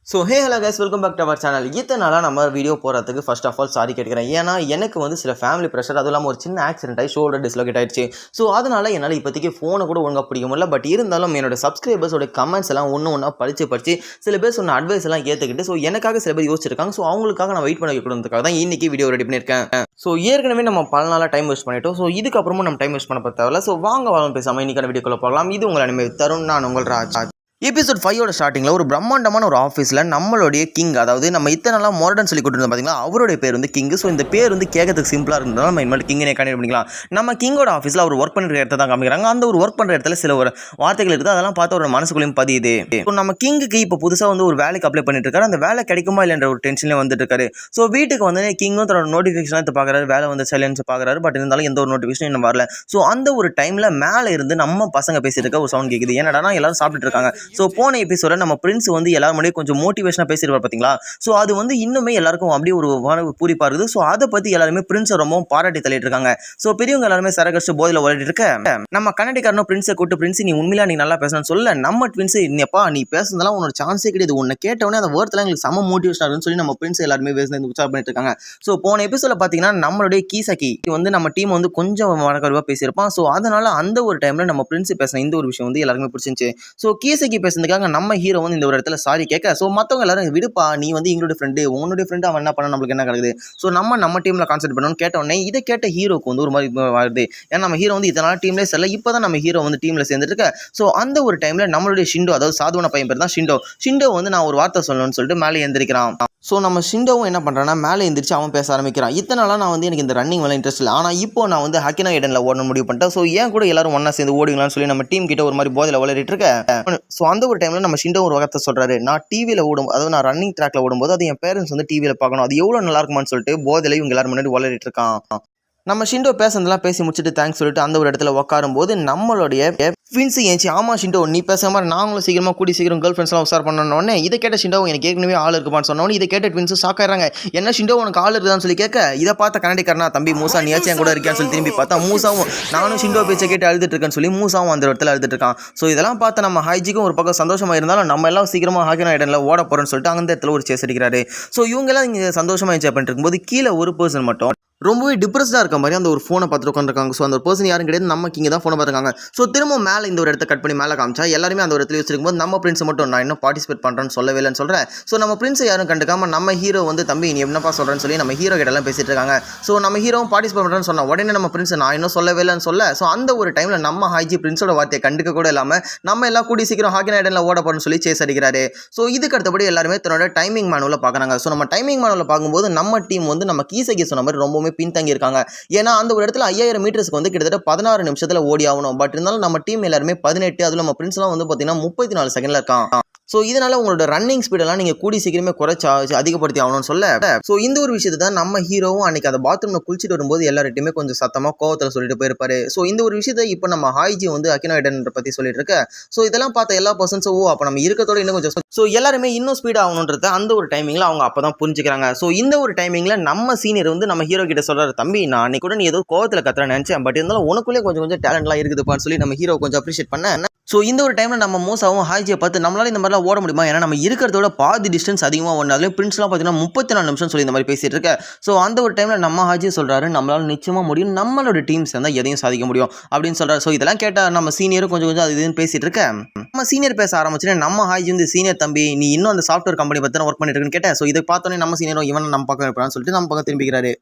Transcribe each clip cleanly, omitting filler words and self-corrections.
So hello guys, welcome back to our channel. இத்தனை நாளாக நம்ம வீடியோ போகிறதுக்கு ஃபர்ஸ்ட் ஆஃப் ஆல் சாரி கேட்குறேன். ஏன்னா எனக்கு வந்து சில ஃபேமிலி ப்ரெஷர், அதுவும் இல்லாமல் ஒரு சின்ன ஆக்சிடென்ட் ஆகி ஷோல்டர் டிஸ்லோகேட் ஆயிடுச்சு. ஸோ அதனால் என்னால் இப்போதைக்கு ஃபோனை கூட ஒழுங்காக பிடிக்க முடியல. பட் இருந்தாலும் என்னோட சப்ஸ்கிரைபர்ஸோட கமெண்ட்ஸ் எல்லாம் ஒன்றா படித்து சில பேர் சொன்ன அட்வைஸ் எல்லாம் ஏற்றுக்கிட்டு ஸோ எனக்காக சில பேர் யோசிச்சிருக்காங்க. ஸோ அவங்களுக்காக நான் வெயிட் பண்ண வைக்கணுன்றதுக்காக தான் இன்றைக்கி வீடியோ ரெடி பண்ணியிருக்கேன். ஸோ ஏற்கனவே நம்ம பல நாளாக டைம் வேஸ்ட் பண்ணிட்டோம். ஸோ இதுக்கப்புறமும் நம்ம டைம் வேஸ்ட் பண்ண தேவையில்ல. ஸோ வாங்க பேசாமல் இன்றைக்கான வீடியோக்குள்ளே போகலாம். இது உங்கள் அனிமே தருண், நான் உங்கள் ராஜ். எபிசோட் 5 ஸ்டார்டிங்கில் ஒரு பிரம்மாண்டமான ஒரு ஆஃபீஸில் நம்மளுடைய கிங், அதாவது நம்ம இத்தனை நாளாக மாடர்ன் சொல்லி கொடுத்துருந்தோம் பார்த்தீங்களா, அவருடைய பேர் வந்து கிங். ஸோ இந்த பேர் வந்து கேட்கறதுக்கு சிம்பிளாக இருந்தாலும் நம்ம இனிமேல் கிங்கனே கண்டிப்பாக பண்ணிக்கலாம். நம்ம கிங்கோட ஆஃபீஸில் அவர் ஒர்க் பண்ணுற இடத்த தான் காமிக்கிறாங்க. அந்த ஒரு ஒர்க் பண்ணுற இடத்துல சில ஒரு வார்த்தைகள் இருக்குது, அதெல்லாம் பார்த்து ஒரு மனசுக்குள்ளேயும் பதியுது. ஸோ நம்ம கிங்குக்கு இப்போ புதுசாக வந்து ஒரு வேலைக்கு அப்ளை பண்ணிட்டு இருக்காரு. அந்த வேலை கிடைக்குமா இல்லைன்ற ஒரு டென்ஷன்லேயே வந்துட்டு இருக்காரு. ஸோ வீட்டுக்கு வந்து கிங்கும் தன்னோட நோட்டிஃபிகேஷன் எடுத்து பார்க்குறாரு, வேலை வந்து சைலன்ஸ் பார்க்குறாரு. பட் இருந்தாலும் எந்த ஒரு நோட்டிஃபிகேஷன் இன்னும் வரல. ஸோ அந்த ஒரு டைமில் மேலே இருந்து நம்ம பசங்க பேசிட்டு இருக்க ஒரு சவுண்ட் கேட்குது. என்னடா எல்லாரும் சாப்பிட்டு இருக்காங்க. ஸோ போன எபிசோட நம்ம பிரின்ஸ் வந்து எல்லாரும் முன்னாடி கொஞ்சம் மோட்டிவேஷனாக பேசியிருப்பார் பார்த்தீங்களா. ஸோ அது வந்து இன்னுமே எல்லாருக்கும் அப்படியே ஒரு பூரிப்பா இருக்குது. ஸோ அதை பற்றி எல்லாருமே பிரின்ஸை ரொம்ப பாராட்டி தள்ளிட்டு இருக்காங்க. ஸோ பெரியவங்க எல்லாருமே சரகடிச்சு போதில் ஓடிட்டு இருக்க நம்ம கன்னடிக்காரனும் பிரின்ஸை கூட்டு, பிரின்ஸ் நீ உண்மையில நீ நல்லா பேசணும்னு சொல்ல, நம்ம ட்வின்ஸ் என்னப்பா நீ பேசுனதெல்லாம் உன்னோட சான்ஸே கிடையாது, உன்னை கேட்டவனே அந்த வேர்த்தெல்லாம் எங்களுக்கு சம மோட்டிவேஷனாக இருக்குன்னு சொல்லி நம்ம பிரின்ஸ் எல்லாருமே பேசுனது உற்சாகம் பண்ணிட்டு இருக்காங்க. ஸோ போன எபிசோட பார்த்தீங்கன்னா நம்மளுடைய கீசகி வந்து நம்ம டீம் வந்து கொஞ்சம் வணக்கருவா பேசியிருப்பான். ஸோ அதனால அந்த ஒரு டைம்ல நம்ம பிரின்ஸ் பேசின இந்த ஒரு விஷயம் வந்து எல்லாருமே பிடிச்சிருந்துச்சு. ஸோ கீசகி பேசுனதுக்காக நம்ம ஹீரோ வந்து இந்த ஒரு இடத்துல சாரி கேட்க, ஸோ மற்றவங்க எல்லாரும் விடுப்பா, நீ வந்து எங்களுடைய ஃப்ரெண்டு, உன்னுடைய ஃப்ரெண்டு, அவன் என்ன பண்ண நம்மளுக்கு என்ன கிடைக்குது. ஸோ நம்ம டீமில் கான்சென்ட் பண்ணணும்னு கேட்டோடனே இதை கேட்ட ஹீரோக்கு வந்து ஒரு மாதிரி வருது. ஏன்னா நம்ம ஹீரோ வந்து இதனால டீம்லேயே செல்ல, இப்போ தான் நம்ம ஹீரோ வந்து டீமில் சேர்ந்துட்டு இருக்க. ஸோ அந்த ஒரு டைமில் நம்மளுடைய ஷிண்டோ, அதாவது சாதுவான பையன் பேர் தான் ஷிண்டோ வந்து நான் ஒரு வார்த்தை சொல்லணும்னு சொல்லிட்டு மேலே எழுந்திருக்கிறான். ஸோ நம்ம ஷிண்டோவும் என்ன பண்ணுறான்னா மேலே எழுந்திரிச்சு அவன் பேச ஆரம்பிக்கிறான். இத்தனை நாளாக நான் வந்து எனக்கு இந்த ரன்னிங் மேலே இன்ட்ரெஸ்ட் இல்லை, ஆனால் இப்போ நான் வந்து ஹக்கினா இடனில் ஓடணும் முடிவு பண்ணிட்டேன். ஸோ ஏன் கூட எல்லாரும் ஒன்றா சேர்ந்து ஓடிங்களான்னு சொல்லி நம்ம டீம் கிட்ட ஒரு மாதிரி போதையில் விளையாடிட்டு இருக்கேன். ஸோ அந்த ஒரு டைமில் நம்ம ஷிண்டோ ஒரு வார்த்தை சொல்கிறாரு, நான் டிவியில் ஓடும், அதாவது நான் ரன்னிங் ட்ராக்ல ஓடும்போது அது என் பேரண்ட்ஸ் வந்து டிவியில் பார்க்கணும், அது எவ்வளோ நல்லா இருக்குமான்னு சொல்லிட்டு போதையில் இவங்க எல்லாரும் முன்னாடி விளையாடிட்டு இருக்கான். நம்ம ஷிண்டோ பேசுனதெல்லாம் பேசி முடிச்சுட்டு தேங்க்ஸ் சொல்லிட்டு அந்த ஒரு இடத்துல உட்காரும் போது நம்மளுடைய ட்வின்ஸ் ஏஞ்சி, ஆமா ஷிண்டோ நீ பேசுகிற மாதிரி நாங்களும் சீக்கிரமாக கூடி சீக்கிரம் கேர்ள் ஃப்ரெண்ட்ஸ்லாம் உசார் பண்ணோன்னே இதை கேட்ட ஷிண்டோ எனக்கு ஏற்கனவே ஆள் இருக்குப்பான்னு சொன்னோன்னே இதை கேட்ட ட்வின்ஸும் ஷாக் ஆயிடுறாங்க. என்ன ஷிண்டோ உனக்கு ஆள் இருக்குதான்னு சொல்லி கேட்க, இதை பார்த்த கன்னடிக்காரனா தம்பி மூசா நீயாச்சும் என் கூட இருக்கான்னு சொல்லி திரும்பி பார்த்தா மூசாவும் நானும் ஷிண்டோ பேச்சை கேட்டு அழுதுட்டு இருக்கேன்னு சொல்லி மூசாவும் அந்த இடத்துல அழுதுட்டு இருக்கான். ஸோ இதெல்லாம் பார்த்து நம்ம ஹைஜிக்கும் ஒரு பக்கம் சந்தோஷமாக இருந்தாலும் நம்ம எல்லாம் சீக்கிரமாக ஹாக்கினா இடம்ல ஓட போகிறோன்னு சொல்லிட்டு அந்த இடத்துல ஒரு சேஸ் அடிக்கிறாரு. ஸோ இவங்கெல்லாம் இங்கே சந்தோஷமாக என்ஜாய் பண்ணிட்டு இருக்கும்போது கீழே ஒரு பர்சன் மட்டும் ரொம்பவே டிப்ரெஸ்டாக இருக்க மாதிரி அந்த ஒரு ஃபோனை பார்த்துட்டு உட்காந்துருக்காங்க. ஸோ அந்த ஒரு பர்சன் யாரும் கிடையாது, நம்ம இங்கே தான் ஃபோனை பார்த்துருக்காங்க. ஸோ திரும்ப மேலே இந்த ஒரு இடத்த கட் பண்ணி மேலே காமிச்சா எல்லாருமே அந்த ஒரு இடத்துல வச்சிருக்கும்போது நம்ம பிரின்ஸ் மட்டும் நான் இன்னும் பார்ட்டிசிபேட் பண்ணுறேன்னு சொல்லவே இல்லைன்னு சொல்கிறேன். ஸோ நம்ம பிரின்ஸை யாரும் கண்டுக்காம நம்ம ஹீரோ வந்து தம்பி நீ என்னப்பா சொல்கிறேன்னு சொல்லி நம்ம ஹீரோ கிட்டலாம் பேசிட்டு இருக்காங்க. ஸோ நம்ம ஹீரோவும் பார்ட்டிசிபேட் பண்ணுறேன்னு சொன்னால் உடனே நம்ம பிரின்ஸ் நான் இன்னும் சொல்லவே இல்லைன்னு சொல்ல, ஸோ அந்த ஒரு டைமில் நம்ம ஹைஜி பிரின்ஸோட வார்த்தையை கண்டுக்க கூட இல்லாமல் நம்ம எல்லாம் கூடி சீக்கிரம் ஹாக்கி நைட்டில் ஓட போகிறோன்னு சொல்லி சேஸ் அடிக்கிறாரு. ஸோ இதுக்கு அடுத்தபடி எல்லாருமே தன்னோட டைமிங் மேனுவலில் பார்க்குறாங்க. ஸோ நம்ம டைமிங் மேனுவலில் பார்க்கும்போது நம்ம டீம் வந்து நம்ம கீசகி சொன்ன மாதிரி ரொம்பவுமே பின்தங்கி இருக்காங்க. ஏன்னா அந்த ஒரு இடத்துல 5000 மீட்டர்ஸ்க்கு வந்து கிட்டத்தட்ட 16 நிமிஷத்தில் ஓடி ஆகணும். பட் இருந்தாலும் நம்ம டீம் எல்லாருமே 18, அதில் நம்ம பிரின்ஸ்லாம் வந்து பார்த்தீங்கன்னா 34 செகண்டில் இருக்கான். ஸோ இதனால் உங்களோட ரன்னிங் ஸ்பீடெல்லாம் நீங்கள் கூடி சீக்கிரமே குறைச்சி அதிகப்படுத்தி ஆகணும்னு சொல்ல, ஸோ இந்த ஒரு விஷயத்தை தான் நம்ம ஹீரோவும் அன்றைக்கி அந்த பாத்ரூமில் குளிச்சுட்டு வரும்போது எல்லார்ட்டையுமே கொஞ்சம் சத்தமாக கோவத்தில் சொல்லிட்டு போயிருப்பாரு. ஸோ இந்த ஒரு விஷயத்தை இப்போ நம்ம ஹாய்ஜி வந்து அக்கினோ ஐடன் பற்றி சொல்லிட்டு இருக்க. ஸோ இதெல்லாம் பார்த்த எல்லா பர்சன்ஸும் அப்போ நம்ம இருக்கிறதோட இன்னும் கொஞ்சம் ஸோ எல்லாருமே இன்னும் ஸ்பீட் ஆகணுன்றத அந்த ஒரு டைமிங்கில் அவங்க அப்போ தான் புரிஞ்சுக்கிறாங்க. ஸோ இந்த ஒரு டைமிங்கில் நம்ம சீனியர் வந்து நம்ம ஹீரோ கிட்ட சொல்கிறாரு, தம்பி நான் அன்றைக்கி கூட நீ ஏதோ கோவத்தில் கத்துறேன்னு நினச்சேன், பட் இருந்தாலும் உனக்குள்ளே கொஞ்சம் டேலண்ட்லாம் இருக்குதுப்பான்னு சொல்லி நம்ம ஹீரோ கொஞ்சம் அப்ரிஷியேட் பண்ண. ஸோ இந்த ஒரு டைமில் நம்ம மூசாவும் ஹாய்ஜியை பார்த்து நம்மளால இந்த மாதிரிலாம் ஓட முடியுமா, ஏன்னா நம்ம இருக்கிறதோட பாதி டிஸ்டன்ஸ் அதிகமாக ஒன்றாலும் பிரின்ஸ்லாம் பார்த்தீங்கன்னா 34 நிமிஷம் சொல்லி இந்த மாதிரி பேசிட்டு இருக்க. ஸோ அந்த ஒரு டைமில் நம்ம ஹாய்ஜி சொல்கிறாரு நம்மளால நிச்சயமாக முடியும், நம்மளோட டீம்ஸ் இருந்தால் எதையும் சாதிக்க முடியும் அப்படின்னு சொல்கிறார். ஸோ இதெல்லாம் கேட்டால் நம்ம சீனியரும் கொஞ்சம் அது இதுன்னு பேசிட்டு இருக்க. நம்ம சீனியர் பேச ஆரம்பிச்சுன்னா நம்ம ஹாய்ஜி வந்து சீனியர் தம்பி நீ இன்னும் அந்த சாஃப்ட்வேர் கம்பெனி பற்றி ஒர்க் பண்ணிட்டு இருக்குன்னு கேட்டேன். ஸோ இதை பார்த்தோன்னே நம்ம சீனியரும் இவன் நம்ம பக்கம் இருப்பான்னு சொல்லிட்டு நம்ம பக்கம் திரும்பிக்கிறாரு.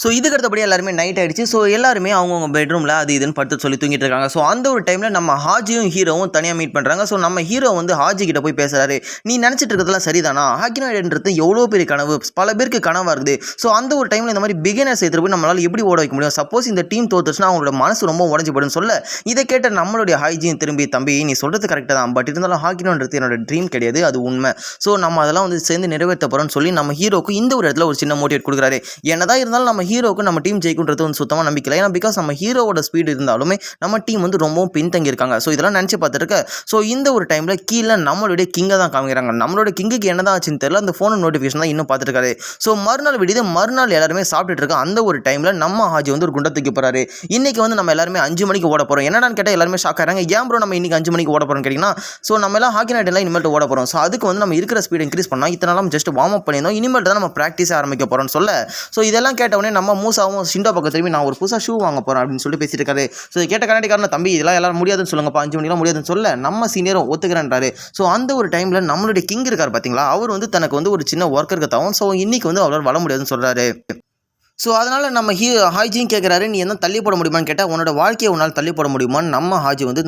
ஸோ இதுக்கு அடுத்தபடி எல்லாருமே நைட் ஆகிடுச்சு. ஸோ எல்லாருமே அவங்கவுங்க பெட்ரூமில் அது இதுன்னு படுத்து சொல்லி தூங்கிட்டு இருக்காங்க. ஸோ அந்த ஒரு டைமில் நம்ம ஹாஜியும் ஹீரோவும் தனியாக மீட் பண்ணுறாங்க. ஸோ நம்ம ஹீரோ வந்து ஹாஜி கிட்ட போய் பேசுகிறாரு, நீ நினச்சிட்டு இருக்கிறதுலாம் சரிதானா, ஹாக்கி நைட்ன்றது எவ்வளோ பெரிய கனவு, பல பேருக்கு கனவாக இருக்குது. ஸோ அந்த ஒரு டைமில் இந்த மாதிரி பிகினர்ஸ் எடுத்துகிட்டு போய் நம்மளால் எப்படி ஓட வைக்க முடியும், சப்போஸ் இந்த டீம் தோத்துச்சுன்னா அவங்களோட மனசு ரொம்ப உடஞ்சி போடுன்னு சொல்ல, இதை கேட்ட நம்மளுடைய ஹாய்ஜியும் திரும்பி தம்பி நீ சொல்கிறது கரெக்டாக தான், பட் இருந்தாலும் ஹாக்கினோன்றது என்னோட ட்ரீம் கிடையாது, அது உண்மை. ஸோ நம்ம அதெல்லாம் வந்து சேர்ந்து நிறைவேற்ற போகிறோம்னு சொல்லி நம்ம ஹீரோக்கு இந்த ஒரு இடத்துல ஒரு சின்ன மோட்டிவேட் கொடுக்குறாரு. என்னதான் இருந்தாலும் நம்ம ஹீரோக்கு நம்ம டீம் ஜெயிக்குன்றது வந்து சுத்தமாக நம்பிக்கை இல்லை. ஏன்னா பிகாஸ் நம்ம ஹீரோவோட ஸ்பீடு இருந்தாலுமே நம்ம டீம் வந்து ரொம்பவும் பின்தங்கி இருக்காங்க. ஸோ இதெல்லாம் நினச்சி பார்த்துருக்க. ஸோ இந்த ஒரு டைமில் கீழே நம்மளுடைய கிங்கை தான் காமிக்கிறாங்க. நம்மளோட கிங்குக்கு என்ன தான் ஆச்சுன்னு தெரியல. அந்த ஃபோன் நோட்டிஃபிகேஷன் தான் இன்னும் பார்த்துருக்காரு. ஸோ மறுநாள் விடிது மறுநாள் எல்லாருமே சாப்பிட்டுட்டு இருக்க அந்த ஒரு டைமில் நம்ம ஹாஜி வந்து ஒரு குண்டை தூக்கி போகிறாரு. இன்றைக்கி வந்து நம்ம எல்லாருமே 5 மணிக்கு ஓட போகிறோம். என்னடான்னு கேட்டால் எல்லாருமே ஷாக் ஆகிறாங்க. ஏன் ப்ரோ நம்ம இன்றைக்கி 5 மணிக்கு ஓட போகிறோம்னு கேட்டிங்கன்னா, ஸோ நம்ம எல்லாம் ஹாக்கி நைட் எல்லாம் இனிமேல் ஓட போகிறோம். ஸோ அதுக்கு வந்து நம்ம இருக்கிற ஸ்பீட் இன்க்ரீஸ் பண்ணோம். இத்தனை நாள் ஜஸ்ட் வார்ம் அப் பண்ணியிருந்தோம். இனிமேல் தான் நம்ம ப்ராக்டிஸ் ஆரம்பிக்க போகிறோம்னு சொல்ல, ஸோ இதெல்லாம் கேட்டவுடனே நம்ம மூசாவும் ஷிண்டோ பக்கம் திரும்பி நான் ஒரு புதுசாக ஷூ வாங்க போகிறேன் அப்படின்னு சொல்லிட்டு பேசிட்டு இருக்காரு. ஸோ கேட்ட கன்னடிக்காரன் தம்பி இதெல்லாம் எல்லாரும் முடியாதுன்னு சொல்லுங்கப்பா, 5 மணிக்கெலாம் முடியாதுன்னு சொல்ல நம்ம சீனியரும் ஒத்துக்கிறேன்றாரு. ஸோ அந்த ஒரு டைமில் நம்மளுடைய கிங் இருக்கார் பார்த்தீங்களா, அவர் வந்து தனக்கு வந்து ஒரு சின்ன ஒர்க்கருக்கு தவும். ஸோ இன்னைக்கு வந்து அவரால் வர முடியாதுன்னு சொல்கிறாரு. ஸோ அதனால் நம்ம ஹாஜியும் கேட்குறாரு, நீ என்ன தள்ளி போட முடியுமான்னு கேட்டால், உன்னோட வாழ்க்கையை உன்னால் தள்ளி போட முடியுமான்னு நம்ம ஹாஜி வந்து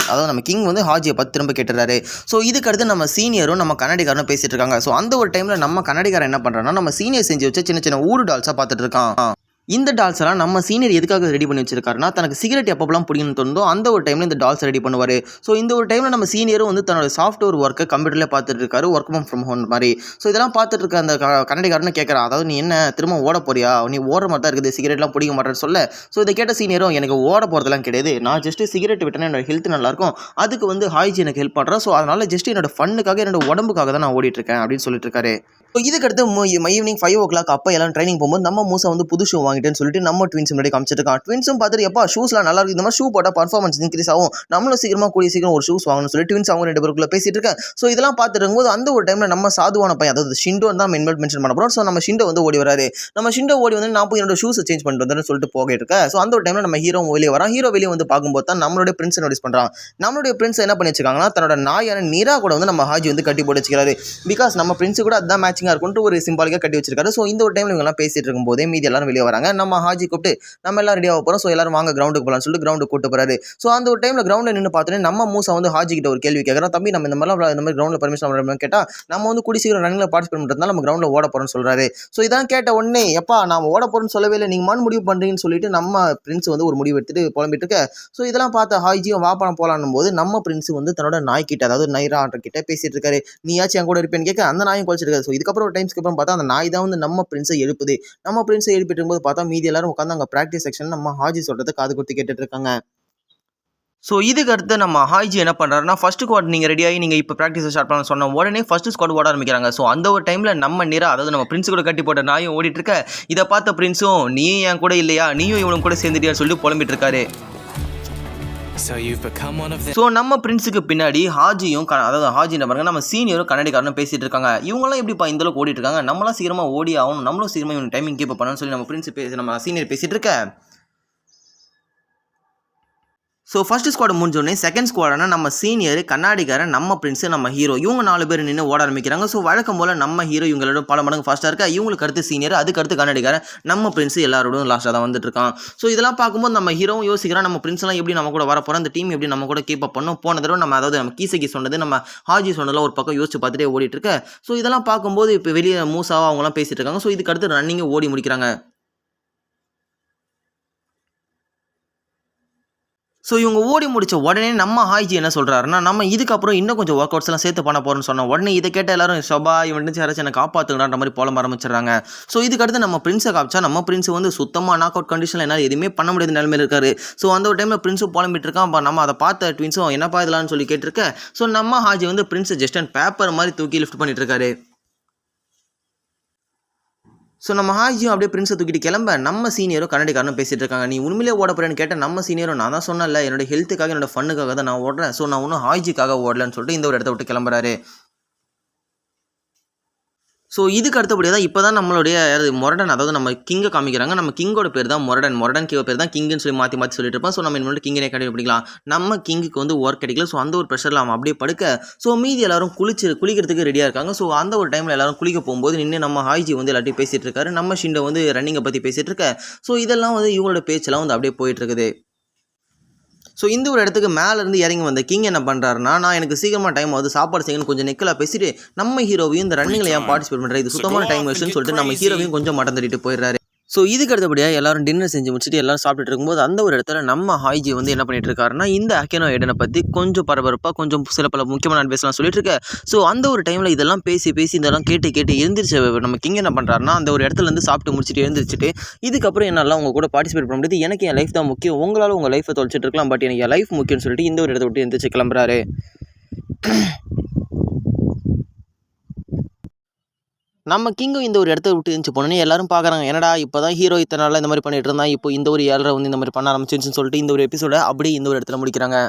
அதாவது நம்ம கிங் வந்து ஹாஜியை பார்த்து திரும்ப கேட்டுறாரு. ஸோ இதுக்கடுத்து நம்ம சீனியரும் நம்ம கன்னடிக்காரனும் பேசிட்டு இருக்காங்க. ஸோ அந்த ஒரு டைமில் நம்ம கன்னடிக்காரன் என்ன பண்ணுறான்னா, நம்ம சீனியர் செஞ்சு வச்ச சின்ன சின்ன ஊடு டால்ஸாக பார்த்துட்டு இருக்கான். இந்த டால்ஸ் எல்லாம் நம்ம சீனியர் எதுக்காக ரெடி பண்ணி வச்சிருக்காருன்னா, தனக்கு சிகரெட் எப்பப்பெல்லாம் பிடிக்கணும்னு தோணுதோ அந்த ஒரு டைமில் இந்த டால்ஸ் ரெடி பண்ணுவார். ஸோ இந்த ஒரு டைமில் நம்ம சீனியரும் வந்து தன்னோட சாஃப்ட்வேர் ஒர்க்கை கம்ப்யூட்டரில் பார்த்துட்டு இருக்காரு, ஒர்க் ஃப்ரம் ஹோம் மாதிரி. ஸோ இதெல்லாம் பார்த்துட்டு இருக்க அந்த கன்னடிக்காரன்னு கேட்குறான், அதாவது நீ என்ன திரும்ப ஓட போறியா, நீ ஓடுற மாதிரி தான் இருக்குது, சிகரெட்லாம் பிடிக்க மாட்டேன்னு சொல்ல. ஸோ இதை கேட்ட சீனியரும், எனக்கு ஓட போகிறதெல்லாம் கிடையாது, நான் ஜஸ்ட்டு சிகரெட் விட்டேன்னா என்னோட ஹெல்த் நல்லாயிருக்கும், அதுக்கு வந்து ஹாய்ஜி எனக்கு ஹெல்ப் பண்ணுறேன். ஸோ அதனால் ஜஸ்ட் என்னோட ஃபன்னுக்காக என்னோட உடம்புக்காக தான் நான் ஓடிட்டுருக்கேன் அப்படின்னு சொல்லிட்டு இருக்காரு. ஸோ இதுக்கடுத்து ஈவினிங் 5 o'clock அப்போ எல்லாம் ட்ரைனிங் போகும்போது நம்ம மூசா வந்து புது ஷூ வாங்கிட்டேன்னு சொல்லிட்டு நம்ம ட்வின்ஸ் முன்னாடி காமிச்சிருக்கான். ட்வின்ஸும் பார்த்துட்டு எப்பா ஷூஸ்லாம் நல்லா இருக்குது, இந்த மாதிரி ஷூ போட்டால் பர்ஃபார்மன்ஸ் இன்க்ரீஸ் ஆகும், நம்மளும் கூடிய சீக்கிரம் ஒரு ஷூஸ் வாங்கணும்னு சொல்லி ட்வின்ஸ் அவங்க 2 பேருக்குள்ள பேசிட்டு இருக்கேன். ஸோ இதெல்லாம் பார்த்துட்டு இருக்கும்போது அந்த ஒரு டைமில் நம்ம சாதுவான பையன், அதாவது ஷிண்டோ தான் நம்ம மென்ஷன் பண்ண போகிறோம். ஸோ நம்ம ஷிண்டோ வந்து ஓடி வராரு. நம்ம ஷிண்டோ ஓடி வந்து நான் போய் என்னோட ஷூஸை சேஞ்ச் பண்ணிட்டு வந்தேன்னு சொல்லிட்டு போகிட்டு இருக்கேன். ஸோ அந்த ஒரு டைமில் நம்ம ஹீரோ வெளியே வரான். ஹீரோ வெளியே வந்து பார்க்கும்போது தான் நம்மளுடைய பிரின்ஸை நோட்டீஸ் பண்ணுறான். நம்மளுடைய பிரின்ஸ் என்ன பண்ணி வச்சிருக்காங்கன்னா, தன்னோட நாயான நீரா கூட வந்து நம்ம ஹாஜி வந்து கட்டி போட்டு வச்சுக்கிறாரு. பிகாஸ் நம்ம பிரின்ஸு கூட அதுதான் மேட்சிங்காக இருக்கும்னு ஒரு சிம்பாலிக்காக கட்டி வச்சிருக்காரு. ஸோ இந்த ஒரு டைமில் இவங்கெல்லாம் பேசிட்டு இருக்கும்போதே மீதி எல்லாரும் வெளியே வராங்க. நம்ம ஹாஜி கூப்பிட்டு நம்ம எல்லாம் ரெடியாக போகிறோம், ஸோ எல்லாரும் வாங்க கிரவுண்டுக்கு போகலாம்னு சொல்லிட்டு கிரவுண்டுக்கு கூட்டு போகிறாரு. ஸோ அந்த ஒரு டைமில் கிரவுண்டில் நின்று பார்த்தோன்னே நம்ம மூசா வந்து ஹாஜி கிட்ட ஒரு கேள்வி கேட்குறோம், தம்பி நம்ம இந்த மாதிரி கிரவுண்டில் பர்மிஷன் கேட்டால் நம்ம வந்து கூடி சீக்கிரம் ரன்னில் பார்ட்டிசிபேட் பண்ணுறதுனால நம்ம கிரவுண்டில் ஓட போகிறோம்னு சொல்கிறாரு. ஸோ இதான் கேட்ட உடனே எப்பா நான் ஓட போகிறேன்னு சொல்லவே இல்லை, நீங்கள் முடிவு பண்ணுறீங்கன்னு சொல்லிட்டு நம்ம பிரின்ஸ் வந்து ஒரு முடிவு எடுத்துட்டு புலம்பிட்டு இருக்க. ஸோ இதெல்லாம் பார்த்த ஹாஜியும் வாப்பனம் போகலான்னும் போது நம்ம பிரின்ஸ் வந்து தன்னோட நாய்கிட்ட, அதாவது நைரா கிட்ட பேசிட்டு இருக்காரு. நீயாச்சும் என் கூட இருப்பேன்னு கேட்க அந்த நாயும் குறைச்சிருக்காரு. ஸோ இதுக்கப்புறம் ஒரு டைம்ஸ்க்கு அப்புறம் பார்த்தா அந்த நாய் தான் வந்து நம்ம பிரின்ஸை எழுப்புது. நம்ம பிரின்ஸை எழுப்பிட்டு இருக்கும்போது பார்த்தா மீதி எல்லாரும் உட்காந்து அங்கே ப்ராக்டிஸ் செக்ஷன் நம்ம ஹாஜி சொல்கிறத காது கொடுத்து கேட்டுட்டு இருக்காங்க. ஸோ இதுக்கு அடுத்து நம்ம ஹாய்ஜி என்ன பண்ணுறாருன்னா, ஃபர்ஸ்ட் ஸ்குவாட் நீங்கள் ரெடியாகி நீங்கள் இப்போ ப்ராக்டிஸ் ஸ்டார்ட் பண்ண சொன்ன உடனே ஃபர்ஸ்ட் ஸ்குவாட் ஓட ஆரம்பிக்கிறாங்க. ஸோ அந்த ஒரு டைமில் நம்ம நிரா, அதாவது நம்ம பிரின்ஸ் கூட கட்டி போட்ட நாயும் ஓடிட்டு இருக்க. இதை பார்த்த பிரின்ஸும் நீயும் என் கூட இல்லையா, நீயும் இவனும் கூட சேர்ந்துட்டியான்னு சொல்லிட்டு புலம்பிட்டு இருக்காரு. ஸோ நம்ம பிரின்ஸுக்கு பின்னாடி ஹாஜியும், அதாவது ஹாஜி என்ன பாருங்க, நம்ம சீனியரும் கன்னடிக்காரனும் பேசிட்டு இருக்காங்க. இவங்களாம் எப்படிப்பா இந்த அளவுக்கு ஓடிட்டு இருக்காங்க, நம்மளாம் சீக்கிரமாக ஓடி ஆகணும், நம்மளும் சீக்கிரமாக இவங்க டைமிங் கீப் பண்ணணும்னு சொல்லி நம்ம பிரின்ஸ் நம்ம சீனியர் பேசிட்டு இருக்க. ஸோ ஃபர்ஸ்ட் ஸ்குவாட் முடிஞ்சோடனே செகண்ட் ஸ்குவாடான நம்ம சீனியர், கண்ணாடிக்காரன், நம்ம பிரின்ஸு, நம்ம ஹீரோ, இவங்க 4 பேர் நின்று ஓட ஆரம்பிக்கிறாங்க. ஸோ வழக்கம் போல் நம்ம ஹீரோ இவங்களோட பல மடங்கு ஃபாஸ்ட்டாக இருக்கா. இவங்களுக்கு அடுத்து சீனியர், அதுக்கு அடுத்து கண்ணாடிக்காரன், நம்ம பிரின்ஸு எல்லாரோடும் லாஸ்ட்டாக தான் வந்துட்டு இருக்கான். ஸோ இதெல்லாம் பார்க்கும்போது நம்ம ஹீரோவும் யோசிக்கிறான், நம்ம பிரின்ஸ்லாம் எப்படி நம்ம கூட வர போகிறோம், அந்த டீம் எப்படி நம்ம கூட கீப் அப் பண்ணும். போன தடவை நம்ம அதாவது நம்ம கீசகி சொன்னது, நம்ம ஹாஜி சொன்னதெல்லாம் ஒரு பக்கம் யோசிச்சு பார்த்துட்டே ஓடிட்டு இருக்க. ஸோ இதெல்லாம் பார்க்கும்போது இப்போ வெளியே மூசாவா அவங்களாம் பேசிட்டு இருக்காங்க. ஸோ இதுக்கு அடுத்து ரன்னிங்கே ஓடி முடிக்கிறாங்க. ஸோ இவங்க ஓடி முடிச்ச உடனே நம்ம ஹாய்ஜி என்ன சொல்கிறாருன்னா, நம்ம இதுக்கப்புறம் இன்னும் கொஞ்சம் ஒர்க் அவுட்ஸ்லாம் சேர்த்து பண்ண போகிறோம்னு சொன்ன உடனே இதை கேட்ட எல்லாரும் ஷபா இவன் யாராச்சும் என்னை காப்பாற்றுங்கன்ற மாதிரி போல ஆரம்பிச்சிடுறாங்க. ஸோ இதுக்கடுத்து நம்ம பிரின்ஸை காமிச்சா நம்ம பிரின்ஸ் வந்து சுத்தமாக நாக் அவுட் கண்டிஷனில் என்னால் எதுவுமே பண்ண முடியாத நிலைமையில் இருக்காரு. ஸோ அந்த ஒரு டைமில் பிரின்ஸும் புலம்பிட்டு இருக்கான். அப்போ நம்ம அதை பார்த்த ட்வின்ஸும் என்னப்பா இதெல்லாம் சொல்லி கேட்டிருக்க. ஸோ நம்ம ஹாஜி வந்து பிரின்ஸை ஜஸ்ட் அண்ட் பேப்பர் மாதிரி தூக்கி லிஃப்ட் பண்ணிட்டு இருக்காரு. ஸோ நம்ம ஹாஜியும் அப்படியே பிரின்ஸை தூக்கிட்டு கிளம்ப நம்ம சீனியரும் கன்னடிக்காரனும் பேசிட்டு இருக்காங்க. நீ உண்மையிலே ஓட போகிறேன்னு கேட்ட நம்ம சீனியரும், நான் தான் சொன்னல என்னோட ஹெல்த்துக்காக என்னோட ஃபன்னுக்காக தான் நான் ஓடுறேன், ஸோ நான் ஒன்றும் ஹாஜிக்காக ஓடலன்னு சொல்லிட்டு இந்த ஒரு இடத்த விட்டு கிளம்புறாரு. ஸோ இதுக்கு அடுத்தபடியாக தான் இப்போ தான் நம்மளுடைய மொரடன், அதாவது நம்ம கிங்கை காமிக்கிறாங்க. நம்ம கிங்கோட பேர் தான் மொரடன் கிங்கோட பேர் தான் கிங்குன்னு சொல்லி மாற்றி சொல்லிட்டு இருப்போம். ஸோ நம்ம இன்னொரு கிங்கனே கண்டுபிடிக்கலாம். நம்ம கிங்குக்கு வந்து ஒர்க் கிடைக்கல. ஸோ அந்த ஒரு ப்ரெஷரில் அவன் அப்படியே படுக்க. ஸோ மீதி எல்லாரும் குளிக்கிறதுக்கு ரெடியாக இருக்காங்க. ஸோ அந்த ஒரு டைமில் எல்லாரும் குளிக்க போகும்போது நின்று நம்ம ஹாய்ஜி வந்து எல்லாத்தையும் பேசிகிட்டு இருக்காரு. நம்ம ஷிண்டோ வந்து ரன்னிங்கை பற்றி பேசிகிட்டு இருக்க. ஸோ இதெல்லாம் வந்து இவங்களோட பேச்செல்லாம் வந்து அப்படியே போயிட்டு இருக்குது. ஸோ இந்த ஒரு இடத்துக்கு மேலேருந்து இறங்கி வந்த கிங் என்ன பண்ணுறாருன்னா, நான் எனக்கு சீக்கிரமாக டைம் ஆகுது, சாப்பாடு செய்யணும் கொஞ்சம் நெக்கலாக பேசிட்டு நம்ம ஹீரோவையும் இந்த ரன்னிங்கில் ஏன் பார்ட்டிசிபேட் பண்ணுறேன், இது சுத்தமான டைம் வேஸ்ட்டுன்னு சொல்லிட்டு நம்ம ஹீரோவையும் கொஞ்சம் மட்டம் தட்டிட்டு போயிடுறாரு. ஸோ இதுக்கு அடுத்தபடியாக எல்லாரும் டின்னர் செஞ்சு முடிச்சுட்டு எல்லாரும் சாப்பிட்டுட்டு இருக்கும்போது அந்த ஒரு இடத்துல நம்ம ஹாய்ஜி வந்து என்ன பண்ணிட்டு இருக்காருன்னா இந்த அக்கேனோ ஏடனை பற்றி கொஞ்சம் பரபரப்பாக கொஞ்சம் சில பல முக்கியமான அட்வைஸ்லாம் சொல்லிட்டு இருக்க. ஸோ அந்த ஒரு டைமில் இதெல்லாம் பேசி பேசி இதெல்லாம் கேட்டு கேட்டு எழுந்திரிச்ச நம்ம கிங் என்ன பண்ணுறாருன்னா அந்த ஒரு இடத்துல இருந்து சாப்பிட்டு முடிச்சுட்டு எழுந்திரிச்சிட்டு இதுக்கப்புறம் என்னால் உங்க கூட பார்ட்டிசிபேட் பண்ண முடியாது, எனக்கு என் லைஃப் தான் முக்கியம், உங்களால் உங்கள் லைஃப்பை தொலைச்சிட்டு இருக்கலாம், பட் எனக்கு என் லைஃப் முக்கியம்னு சொல்லிட்டு இந்த ஒரு இடத்த விட்டு எழுந்திரிச்சு கிளம்புறாரு. நம்ம கிங்கும் இந்த ஒரு இடத்த விட்டு இருந்துச்சு போனோன்னே எல்லாரும் பார்க்குறாங்க, என்னடா இப்போ தான் ஹீரோ இத்தனை நாளாக இந்த மாதிரி பண்ணிட்டு இருந்தான், இப்போ இந்த ஒரு ஏழரை வந்து இந்த மாதிரி பண்ண ஆரம்பிச்சிருச்சுன்னு சொல்லிட்டு இந்த ஒரு எபிசோட அப்படியே இந்த ஒரு இடத்துல முடிக்கிறாங்க.